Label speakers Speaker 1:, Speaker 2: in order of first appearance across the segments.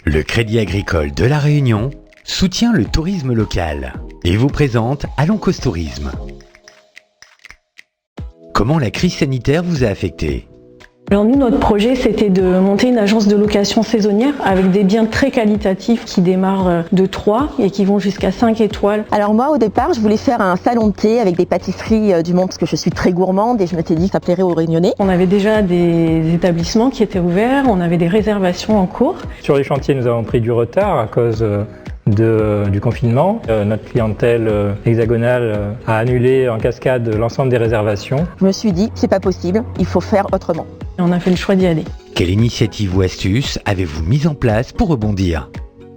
Speaker 1: Le Crédit Agricole de La Réunion soutient le tourisme local et vous présente Aloncos Tourisme. Comment la crise sanitaire vous a affecté ?
Speaker 2: Alors nous, notre projet, c'était de monter une agence de location saisonnière avec des biens très qualitatifs qui démarrent de 3 et qui vont jusqu'à 5 étoiles.
Speaker 3: Alors moi, au départ, je voulais faire un salon de thé avec des pâtisseries du monde parce que je suis très gourmande et je m'étais dit que ça plairait aux Réunionnais.
Speaker 2: On avait déjà des établissements qui étaient ouverts, on avait des réservations en cours.
Speaker 4: Sur les chantiers, nous avons pris du retard à cause du confinement. Notre clientèle hexagonale a annulé en cascade l'ensemble des réservations.
Speaker 3: Je me suis dit, c'est pas possible, il faut faire autrement.
Speaker 2: Et on a fait le choix d'y aller.
Speaker 1: Quelle initiative ou astuce avez-vous mise en place pour rebondir ?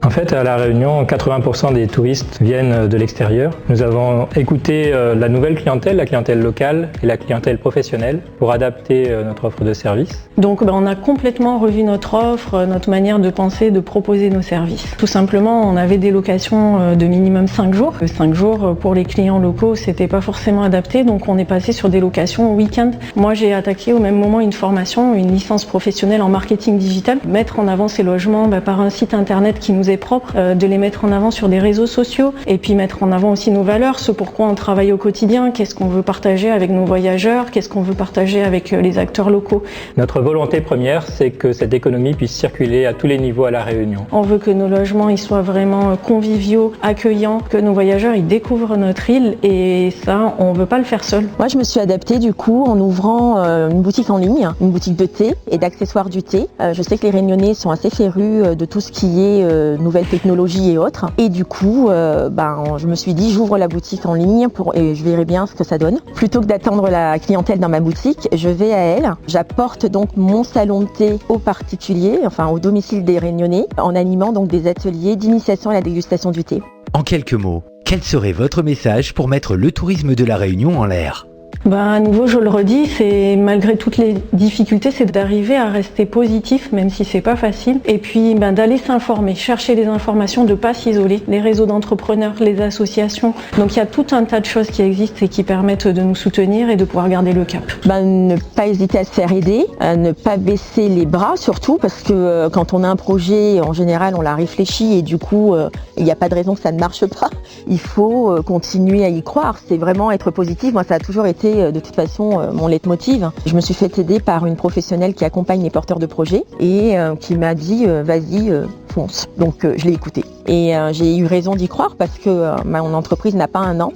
Speaker 4: En fait, à La Réunion, 80% des touristes viennent de l'extérieur. Nous avons écouté la nouvelle clientèle, la clientèle locale et la clientèle professionnelle pour adapter notre offre de service.
Speaker 2: Donc on a complètement revu notre offre, notre manière de penser, de proposer nos services. Tout simplement, on avait des locations de minimum 5 jours. 5 jours pour les clients locaux, c'était pas forcément adapté, donc on est passé sur des locations au week-end. Moi, j'ai attaqué au même moment une formation, une licence professionnelle en marketing digital. Mettre en avant ces logements par un site internet qui nous est propre, de les mettre en avant sur des réseaux sociaux et puis mettre en avant aussi nos valeurs, ce pourquoi on travaille au quotidien, qu'est-ce qu'on veut partager avec nos voyageurs, qu'est-ce qu'on veut partager avec les acteurs locaux.
Speaker 4: Notre volonté première, c'est que cette économie puisse circuler à tous les niveaux à La Réunion.
Speaker 2: On veut que nos logements ils soient vraiment conviviaux, accueillants, que nos voyageurs ils découvrent notre île et ça, on veut pas le faire seul.
Speaker 3: Moi, je me suis adaptée du coup en ouvrant une boutique en ligne, une boutique de thé et d'accessoires du thé. Je sais que les Réunionnais sont assez férus de tout ce qui est nouvelles technologies et autres. Et du coup, je me suis dit, j'ouvre la boutique en ligne et je verrai bien ce que ça donne. Plutôt que d'attendre la clientèle dans ma boutique, je vais à elle. J'apporte donc mon salon de thé aux particuliers, enfin au domicile des Réunionnais, en animant donc des ateliers d'initiation à la dégustation du thé.
Speaker 1: En quelques mots, quel serait votre message pour mettre le tourisme de La Réunion en l'air ?
Speaker 2: À nouveau, je le redis, c'est malgré toutes les difficultés, c'est d'arriver à rester positif, même si c'est pas facile. Et puis, d'aller s'informer, chercher des informations, de pas s'isoler. Les réseaux d'entrepreneurs, les associations. Donc, il y a tout un tas de choses qui existent et qui permettent de nous soutenir et de pouvoir garder le cap.
Speaker 3: Ne pas hésiter à se faire aider, ne pas baisser les bras surtout, parce que quand on a un projet, en général, on l'a réfléchi et du coup, il n'y a pas de raison que ça ne marche pas. Il faut continuer à y croire. C'est vraiment être positif. Moi, ça a toujours été de toute façon mon leitmotiv. Je me suis fait aider par une professionnelle qui accompagne les porteurs de projets et qui m'a dit vas-y fonce. Donc je l'ai écouté et j'ai eu raison d'y croire parce que mon entreprise n'a pas 1 an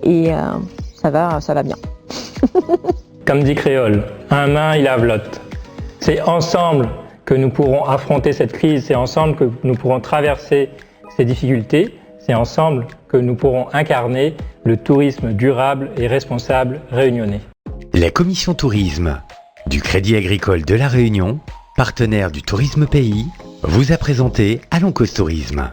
Speaker 3: et ça va bien.
Speaker 4: Comme dit Créole, un main il lave l'autre. C'est ensemble que nous pourrons affronter cette crise, c'est ensemble que nous pourrons traverser ces difficultés, c'est ensemble que nous pourrons incarner le tourisme durable et responsable réunionnais.
Speaker 1: La commission tourisme du Crédit Agricole de La Réunion, partenaire du Tourisme Pays, vous a présenté Aloncos Tourisme.